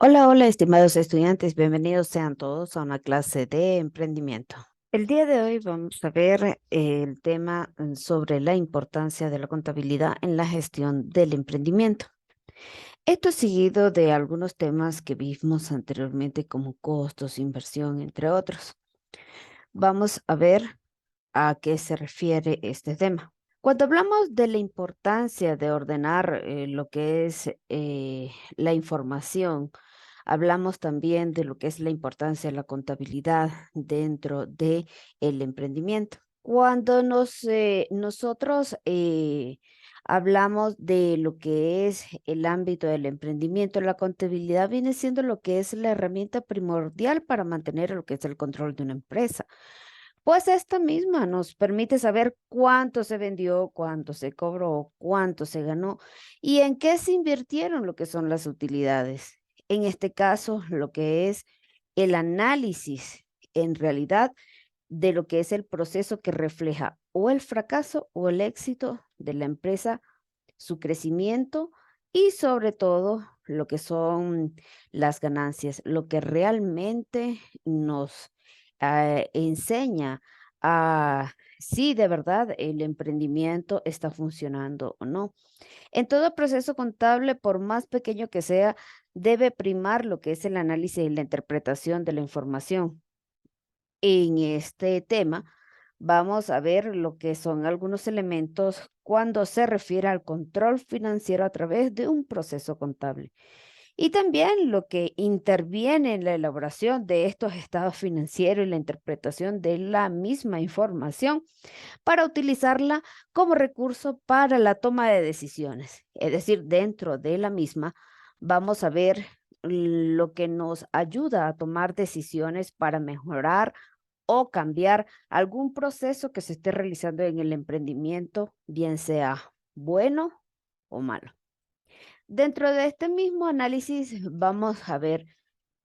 Hola, hola, estimados estudiantes, bienvenidos sean todos a una clase de emprendimiento. El día de hoy vamos a ver el tema sobre la importancia de la contabilidad en la gestión del emprendimiento. Esto es seguido de algunos temas que vimos anteriormente como costos, inversión, entre otros. Vamos a ver a qué se refiere este tema. Cuando hablamos de la importancia de ordenar lo que es la información, hablamos también de lo que es la importancia de la contabilidad dentro de el emprendimiento. Cuando nosotros hablamos de lo que es el ámbito del emprendimiento, la contabilidad viene siendo lo que es la herramienta primordial para mantener lo que es el control de una empresa. Pues esta misma nos permite saber cuánto se vendió, cuánto se cobró, cuánto se ganó y en qué se invirtieron lo que son las utilidades. En este caso, lo que es el análisis en realidad de lo que es el proceso que refleja o el fracaso o el éxito de la empresa, su crecimiento y sobre todo lo que son las ganancias, lo que realmente nos enseña a si de verdad el emprendimiento está funcionando o no. En todo proceso contable, por más pequeño que sea, debe primar lo que es el análisis y la interpretación de la información. En este tema vamos a ver lo que son algunos elementos cuando se refiere al control financiero a través de un proceso contable. Y también lo que interviene en la elaboración de estos estados financieros y la interpretación de la misma información para utilizarla como recurso para la toma de decisiones. Es decir, dentro de la misma vamos a ver lo que nos ayuda a tomar decisiones para mejorar o cambiar algún proceso que se esté realizando en el emprendimiento, bien sea bueno o malo. Dentro de este mismo análisis vamos a ver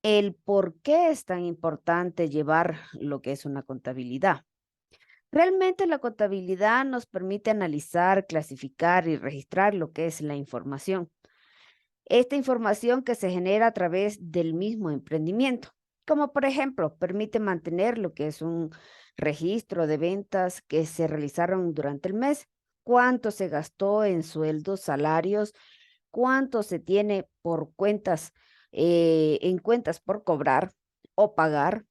el por qué es tan importante llevar lo que es una contabilidad. Realmente la contabilidad nos permite analizar, clasificar y registrar lo que es la información. Esta información que se genera a través del mismo emprendimiento, como por ejemplo, permite mantener lo que es un registro de ventas que se realizaron durante el mes, cuánto se gastó en sueldos, salarios, cuánto se tiene por cuentas, en cuentas por cobrar o pagar.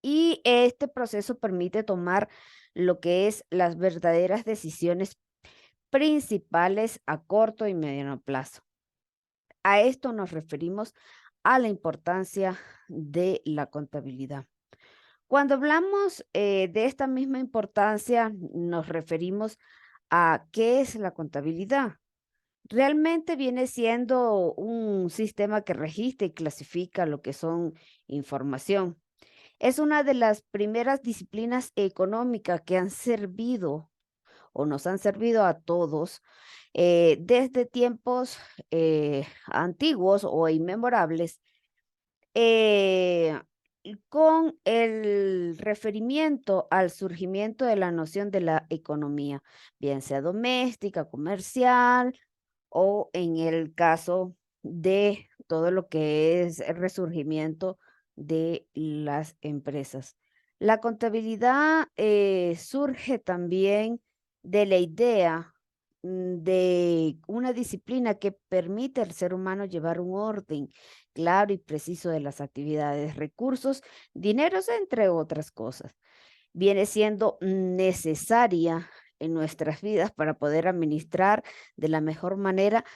Y este proceso permite tomar lo que es las verdaderas decisiones principales a corto y mediano plazo. A esto nos referimos a la importancia de la contabilidad. Cuando hablamos de esta misma importancia, nos referimos a qué es la contabilidad. Realmente viene siendo un sistema que registra y clasifica lo que son información. Es una de las primeras disciplinas económicas que han servido o nos han servido a todos desde tiempos antiguos o inmemorables, eh, y con el referimiento al surgimiento de la noción de la economía, bien sea doméstica, comercial o en el caso de todo lo que es el resurgimiento de las empresas. La contabilidad surge también de la idea de una disciplina que permite al ser humano llevar un orden claro y preciso de las actividades, recursos, dineros, entre otras cosas. Viene siendo necesaria en nuestras vidas para poder administrar de la mejor manera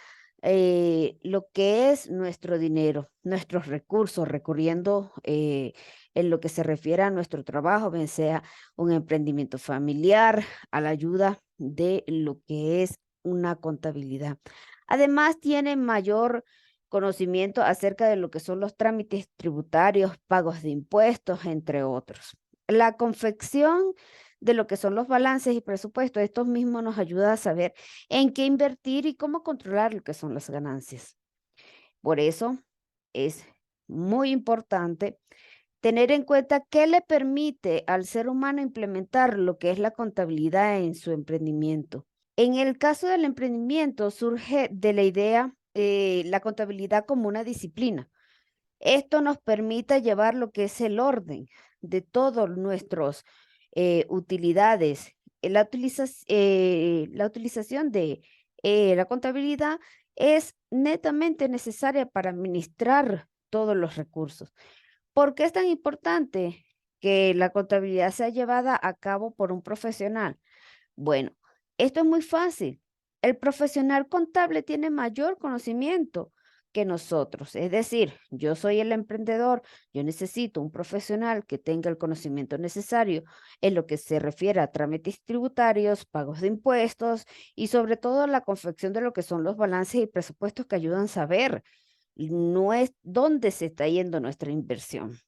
lo que es nuestro dinero, nuestros recursos, recurriendo en lo que se refiere a nuestro trabajo, bien sea un emprendimiento familiar, a la ayuda de lo que es una contabilidad. Además, tiene mayor conocimiento acerca de lo que son los trámites tributarios, pagos de impuestos, entre otros. La confección de lo que son los balances y presupuestos, estos mismos nos ayuda a saber en qué invertir y cómo controlar lo que son las ganancias. Por eso es muy importante tener en cuenta qué le permite al ser humano implementar lo que es la contabilidad en su emprendimiento. En el caso del emprendimiento surge de la idea la contabilidad como una disciplina. Esto nos permite llevar lo que es el orden de todos nuestros utilidades. La utilización de la contabilidad es netamente necesaria para administrar todos los recursos. ¿Por qué es tan importante que la contabilidad sea llevada a cabo por un profesional? Bueno, esto es muy fácil. El profesional contable tiene mayor conocimiento que nosotros. Es decir, yo soy el emprendedor, yo necesito un profesional que tenga el conocimiento necesario en lo que se refiere a trámites tributarios, pagos de impuestos y sobre todo la confección de lo que son los balances y presupuestos que ayudan a saber dónde se está yendo nuestra inversión.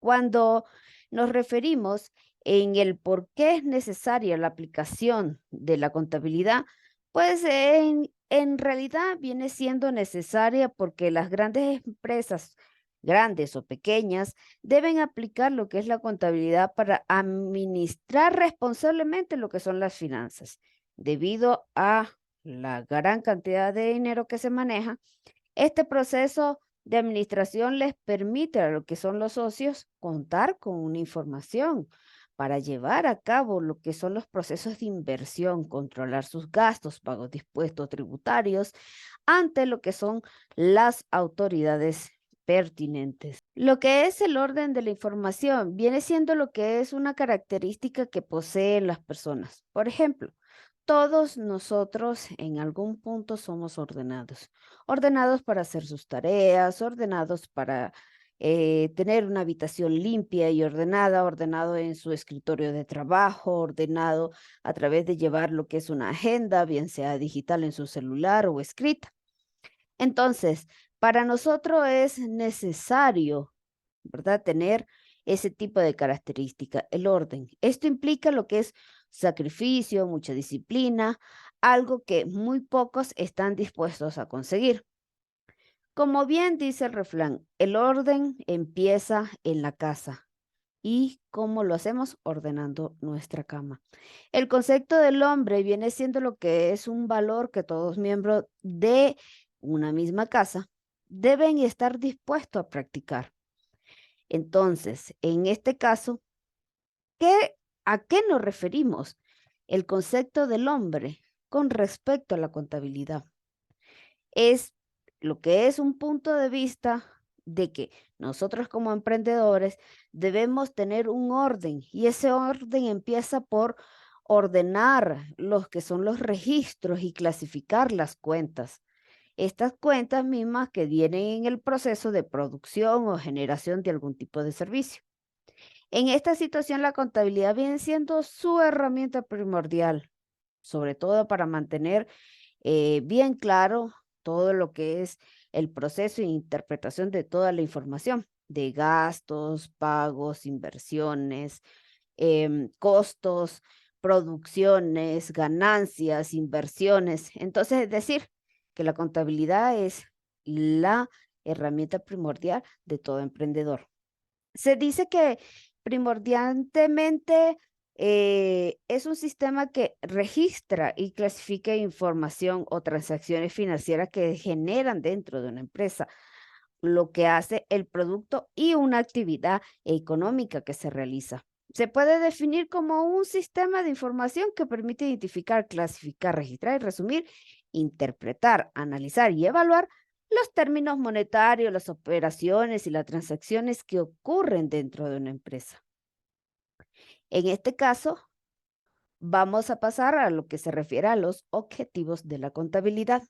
Cuando nos referimos en el por qué es necesaria la aplicación de la contabilidad, pues en realidad viene siendo necesaria porque las grandes empresas, grandes o pequeñas, deben aplicar lo que es la contabilidad para administrar responsablemente lo que son las finanzas. Debido a la gran cantidad de dinero que se maneja, este proceso de administración les permite a lo que son los socios contar con una información para llevar a cabo lo que son los procesos de inversión, controlar sus gastos, pagos de impuestos tributarios ante lo que son las autoridades pertinentes. Lo que es el orden de la información viene siendo lo que es una característica que poseen las personas. Por ejemplo, todos nosotros en algún punto somos ordenados. Ordenados para hacer sus tareas, ordenados para tener una habitación limpia y ordenada, ordenado en su escritorio de trabajo, ordenado a través de llevar lo que es una agenda, bien sea digital en su celular o escrita. Entonces, para nosotros es necesario, ¿verdad? Tener ese tipo de característica, el orden. Esto implica lo que es sacrificio, mucha disciplina, algo que muy pocos están dispuestos a conseguir. Como bien dice el refrán, el orden empieza en la casa. ¿Y cómo lo hacemos? Ordenando nuestra cama. El concepto del hombre viene siendo lo que es un valor que todos miembros de una misma casa deben estar dispuestos a practicar. Entonces, en este caso, ¿a qué nos referimos? El concepto del hombre con respecto a la contabilidad es lo que es un punto de vista de que nosotros como emprendedores debemos tener un orden y ese orden empieza por ordenar los que son los registros y clasificar las cuentas. Estas cuentas mismas que vienen en el proceso de producción o generación de algún tipo de servicio. En esta situación, la contabilidad viene siendo su herramienta primordial, sobre todo para mantener bien claro todo lo que es el proceso e interpretación de toda la información, de gastos, pagos, inversiones, costos, producciones, ganancias, inversiones. Entonces, es decir, que la contabilidad es la herramienta primordial de todo emprendedor. Se dice que primordialmente es un sistema que registra y clasifica información o transacciones financieras que generan dentro de una empresa, lo que hace el producto y una actividad económica que se realiza. Se puede definir como un sistema de información que permite identificar, clasificar, registrar y resumir, interpretar, analizar y evaluar los términos monetarios, las operaciones y las transacciones que ocurren dentro de una empresa. En este caso, vamos a pasar a lo que se refiere a los objetivos de la contabilidad.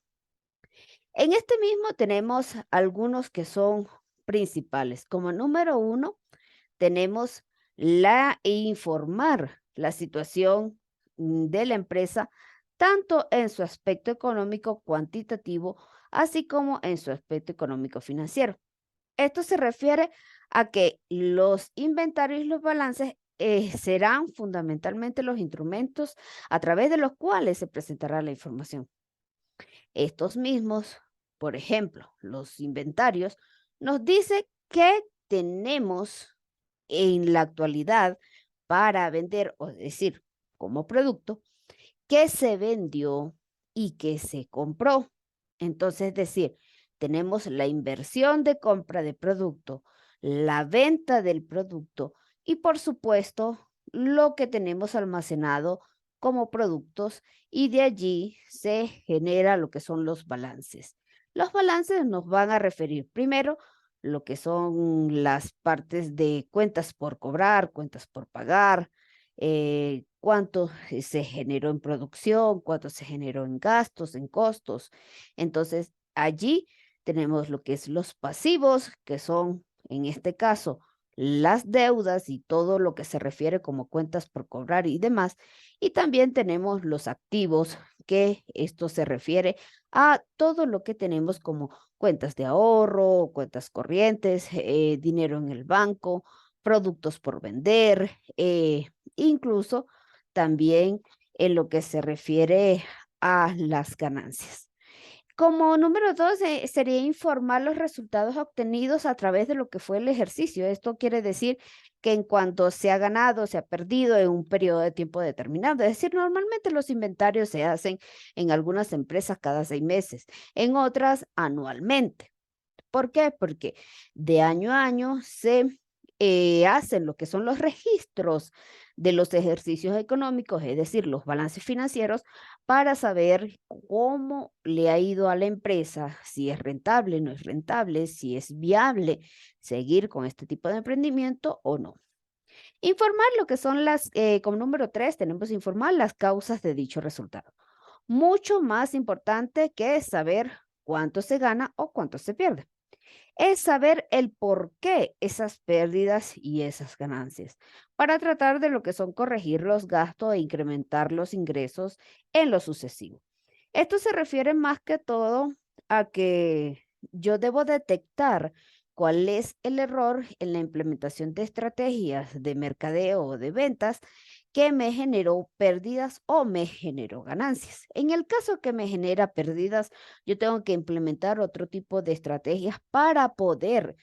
En este mismo tenemos algunos que son principales. Como número uno, tenemos la informar la situación de la empresa, tanto en su aspecto económico cuantitativo, así como en su aspecto económico financiero. Esto se refiere a que los inventarios y los balances serán fundamentalmente los instrumentos a través de los cuales se presentará la información. Estos mismos, por ejemplo, los inventarios, nos dice qué tenemos en la actualidad para vender, o decir, como producto, qué se vendió y qué se compró. Entonces, es decir, tenemos la inversión de compra de producto, la venta del producto y por supuesto lo que tenemos almacenado como productos y de allí se genera lo que son los balances. Los balances nos van a referir primero lo que son las partes de cuentas por cobrar, cuentas por pagar, cuánto se generó en producción, cuánto se generó en gastos, en costos. Entonces, allí tenemos lo que es los pasivos, que son, en este caso, las deudas y todo lo que se refiere como cuentas por cobrar y demás. Y también tenemos los activos, que esto se refiere a todo lo que tenemos como cuentas de ahorro, cuentas corrientes, dinero en el banco, productos por vender, incluso también en lo que se refiere a las ganancias. Como número dos, sería informar los resultados obtenidos a través de lo que fue el ejercicio. Esto quiere decir que en cuanto se ha ganado, se ha perdido en un periodo de tiempo determinado. Es decir, normalmente los inventarios se hacen en algunas empresas cada 6 meses, en otras anualmente. ¿Por qué? Porque de año a año se hacen lo que son los registros de los ejercicios económicos, es decir, los balances financieros, para saber cómo le ha ido a la empresa, si es rentable, no es rentable, si es viable seguir con este tipo de emprendimiento o no. Informar lo que son como número tres, tenemos informar las causas de dicho resultado. Mucho más importante que saber cuánto se gana o cuánto se pierde es saber el por qué esas pérdidas y esas ganancias, para tratar de lo que son corregir los gastos e incrementar los ingresos en lo sucesivo. Esto se refiere más que todo a que yo debo detectar cuál es el error en la implementación de estrategias de mercadeo o de ventas que me generó pérdidas o me generó ganancias. En el caso que me genera pérdidas, yo tengo que implementar otro tipo de estrategias para poder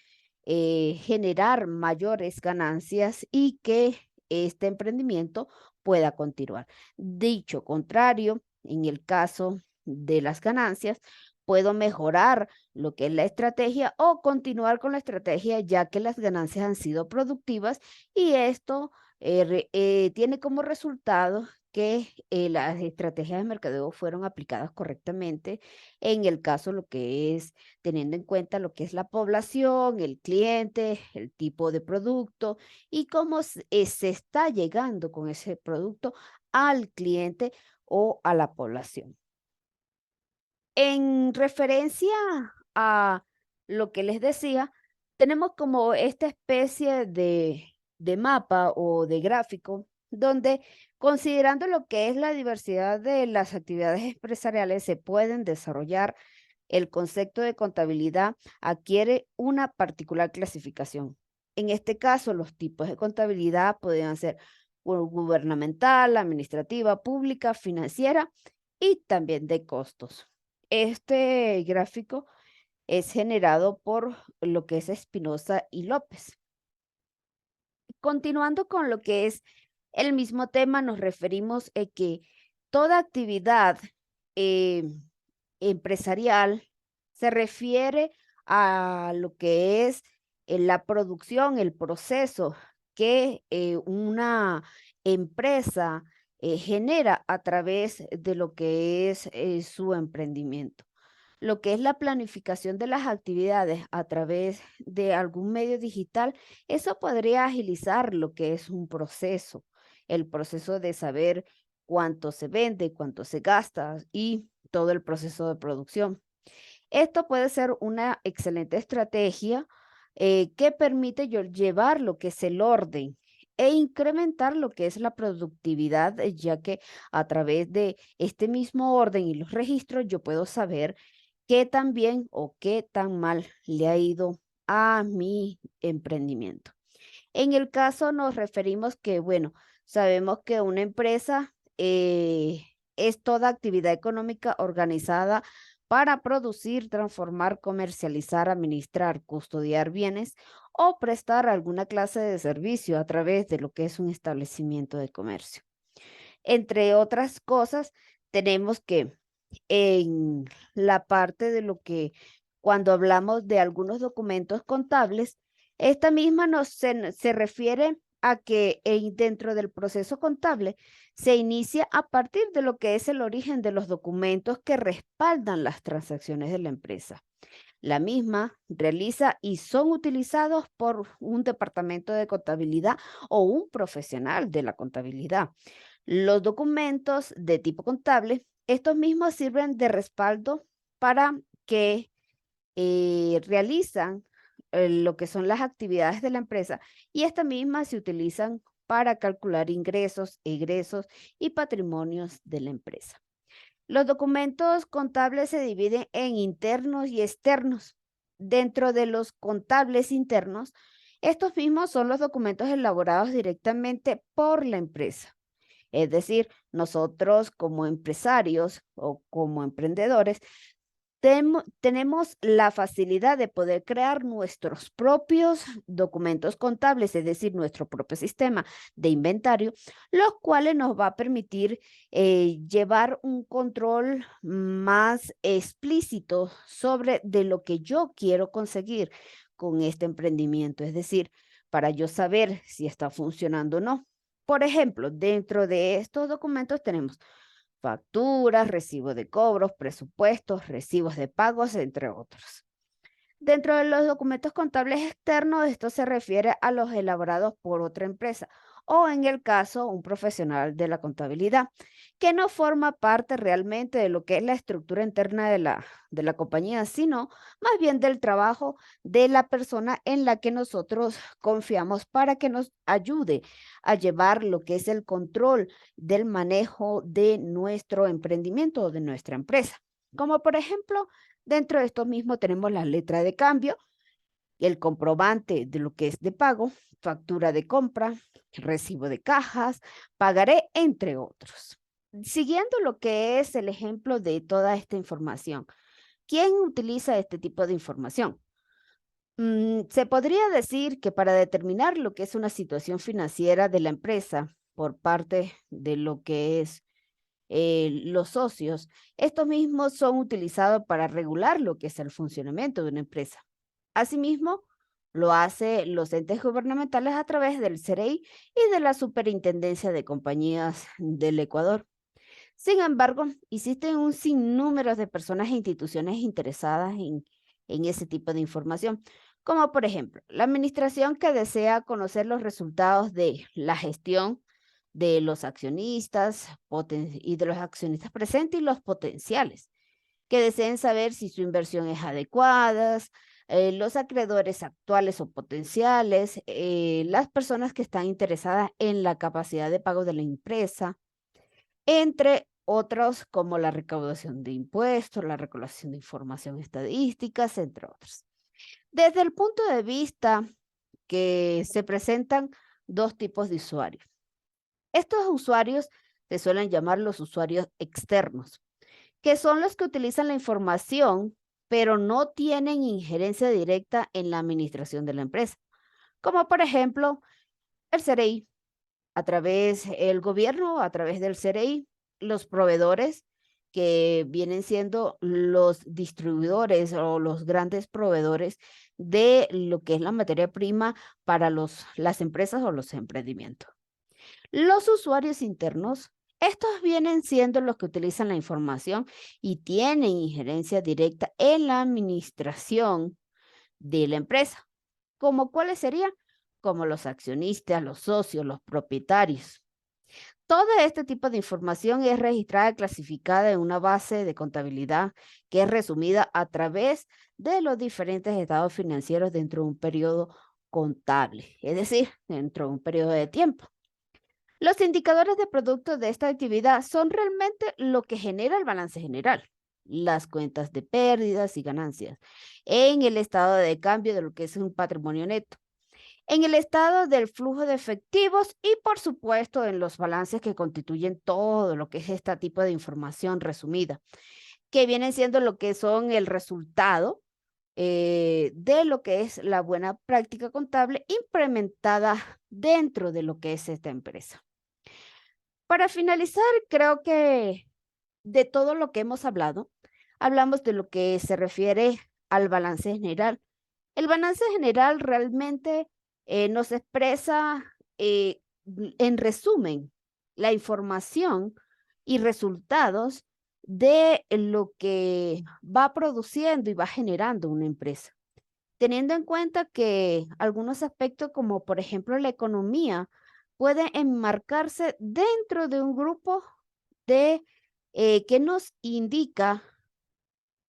generar mayores ganancias y que este emprendimiento pueda continuar. Dicho contrario, en el caso de las ganancias, puedo mejorar lo que es la estrategia o continuar con la estrategia ya que las ganancias han sido productivas y esto tiene como resultado que las estrategias de mercadeo fueron aplicadas correctamente en el caso lo que es teniendo en cuenta lo que es la población, el cliente, el tipo de producto y cómo se está llegando con ese producto al cliente o a la población. En referencia a lo que les decía, tenemos como esta especie de mapa o de gráfico donde considerando lo que es la diversidad de las actividades empresariales se pueden desarrollar el concepto de contabilidad adquiere una particular clasificación. En este caso, los tipos de contabilidad podrían ser gubernamental, administrativa, pública, financiera y también de costos. Este gráfico es generado por lo que es Espinosa y López. Continuando con lo que es el mismo tema, nos referimos a que toda actividad eh, empresarial se refiere a lo que es la producción, el proceso que una empresa genera a través de lo que es su emprendimiento. Lo que es la planificación de las actividades a través de algún medio digital, eso podría agilizar lo que es un proceso, el proceso de saber cuánto se vende, cuánto se gasta y todo el proceso de producción. Esto puede ser una excelente estrategia que permite llevar lo que es el orden e incrementar lo que es la productividad, ya que a través de este mismo orden y los registros yo puedo saber qué tan bien o qué tan mal le ha ido a mi emprendimiento. En el caso nos referimos que, bueno, sabemos que una empresa es toda actividad económica organizada para producir, transformar, comercializar, administrar, custodiar bienes o prestar alguna clase de servicio a través de lo que es un establecimiento de comercio. Entre otras cosas, tenemos que en la parte de lo que Cuando hablamos de algunos documentos contables, esta misma se refiere a que dentro del proceso contable se inicia a partir de lo que es el origen de los documentos que respaldan las transacciones de la empresa. La misma realiza y son utilizados por un departamento de contabilidad o un profesional de la contabilidad. Los documentos de tipo contable, estos mismos sirven de respaldo para que realizan lo que son las actividades de la empresa y estas mismas se utilizan para calcular ingresos, egresos y patrimonios de la empresa. Los documentos contables se dividen en internos y externos. Dentro de los contables internos, estos mismos son los documentos elaborados directamente por la empresa. Es decir, nosotros como empresarios o como emprendedores tenemos la facilidad de poder crear nuestros propios documentos contables, es decir, nuestro propio sistema de inventario, los cuales nos va a permitir llevar un control más explícito sobre de lo que yo quiero conseguir con este emprendimiento, es decir, para yo saber si está funcionando o no. Por ejemplo, dentro de estos documentos tenemos facturas, recibo de cobros, presupuestos, recibos de pagos, entre otros. Dentro de los documentos contables externos, esto se refiere a los elaborados por otra empresa o en el caso un profesional de la contabilidad que no forma parte realmente de lo que es la estructura interna de la compañía, sino más bien del trabajo de la persona en la que nosotros confiamos para que nos ayude a llevar lo que es el control del manejo de nuestro emprendimiento o de nuestra empresa. Como por ejemplo, dentro de esto mismo tenemos la letra de cambio, el comprobante de lo que es de pago, factura de compra, recibo de cajas, pagaré, entre otros. Siguiendo lo que es el ejemplo de toda esta información, ¿quién utiliza este tipo de información? Se podría decir que para determinar lo que es una situación financiera de la empresa por parte de lo que es los socios, estos mismos son utilizados para regular lo que es el funcionamiento de una empresa. Asimismo, lo hace los entes gubernamentales a través del CEREI y de la Superintendencia de Compañías del Ecuador. Sin embargo, existen un sinnúmero de personas e instituciones interesadas en ese tipo de información, como por ejemplo, la administración que desea conocer los resultados de la gestión de los accionistas y de los accionistas presentes y los potenciales, que deseen saber si su inversión es adecuada, los acreedores actuales o potenciales, las personas que están interesadas en la capacidad de pago de la empresa, entre otros como la recaudación de impuestos, la recolección de información estadística, entre otros. Desde el punto de vista que se presentan dos tipos de usuarios. Estos usuarios se suelen llamar los usuarios externos, que son los que utilizan la información, pero no tienen injerencia directa en la administración de la empresa, como por ejemplo el CEREI, a través del gobierno, a través del CEREI, los proveedores que vienen siendo los distribuidores o los grandes proveedores de lo que es la materia prima para las empresas o los emprendimientos. Los usuarios internos, estos vienen siendo los que utilizan la información y tienen injerencia directa en la administración de la empresa. ¿Como cuáles serían? Como los accionistas, los socios, los propietarios. Todo este tipo de información es registrada y clasificada en una base de contabilidad que es resumida a través de los diferentes estados financieros dentro de un periodo contable, es decir, dentro de un periodo de tiempo. Los indicadores de producto de esta actividad son realmente lo que genera el balance general, las cuentas de pérdidas y ganancias, en el estado de cambio de lo que es un patrimonio neto, en el estado del flujo de efectivos y por supuesto en los balances que constituyen todo lo que es este tipo de información resumida, que vienen siendo lo que son el resultado de lo que es la buena práctica contable implementada dentro de lo que es esta empresa. Para finalizar, creo que de todo lo que hemos hablado, hablamos de lo que se refiere al balance general. El balance general realmente nos expresa, en resumen, la información y resultados de lo que va produciendo y va generando una empresa. Teniendo en cuenta que algunos aspectos, como por ejemplo la economía, pueden enmarcarse dentro de un grupo de que nos indica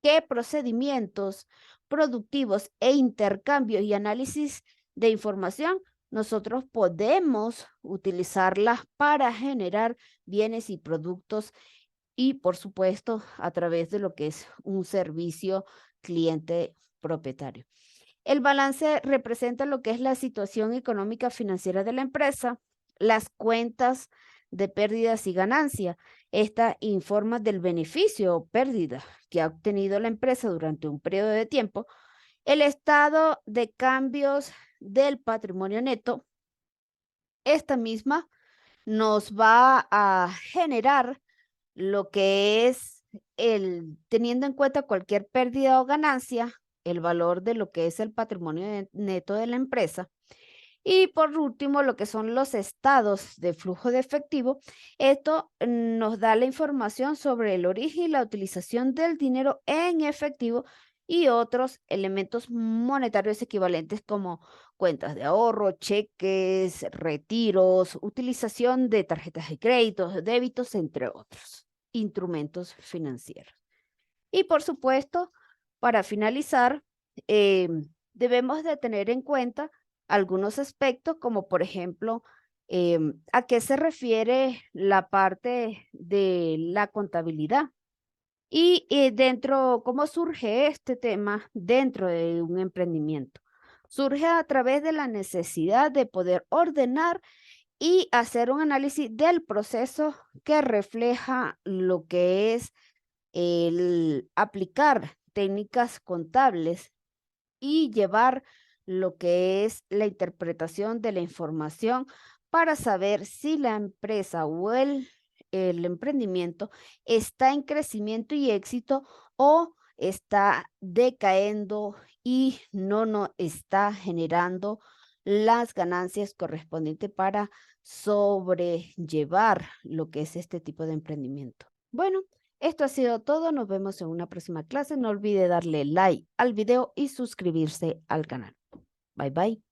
qué procedimientos productivos e intercambios y análisis de información nosotros podemos utilizarlas para generar bienes y productos y, por supuesto, a través de lo que es un servicio cliente propietario. El balance representa lo que es la situación económica financiera de la empresa, las cuentas de pérdidas y ganancias. Esta informa del beneficio o pérdida que ha obtenido la empresa durante un periodo de tiempo, el estado de cambios del patrimonio neto. Esta misma nos va a generar lo que es teniendo en cuenta cualquier pérdida o ganancia, el valor de lo que es el patrimonio neto de la empresa. Y por último, lo que son los estados de flujo de efectivo. Esto nos da la información sobre el origen y la utilización del dinero en efectivo y otros elementos monetarios equivalentes como cuentas de ahorro, cheques, retiros, utilización de tarjetas de crédito, débitos, entre otros instrumentos financieros. Y por supuesto, para finalizar, debemos de tener en cuenta algunos aspectos, como por ejemplo, a qué se refiere la parte de la contabilidad y dentro, cómo surge este tema dentro de un emprendimiento. Surge a través de la necesidad de poder ordenar y hacer un análisis del proceso que refleja lo que es el aplicar técnicas contables y llevar lo que es la interpretación de la información para saber si la empresa o el emprendimiento está en crecimiento y éxito o está decayendo y no está generando las ganancias correspondientes para sobrellevar lo que es este tipo de emprendimiento. Bueno, esto ha sido todo. Nos vemos en una próxima clase. No olvide darle like al video y suscribirse al canal. Bye bye.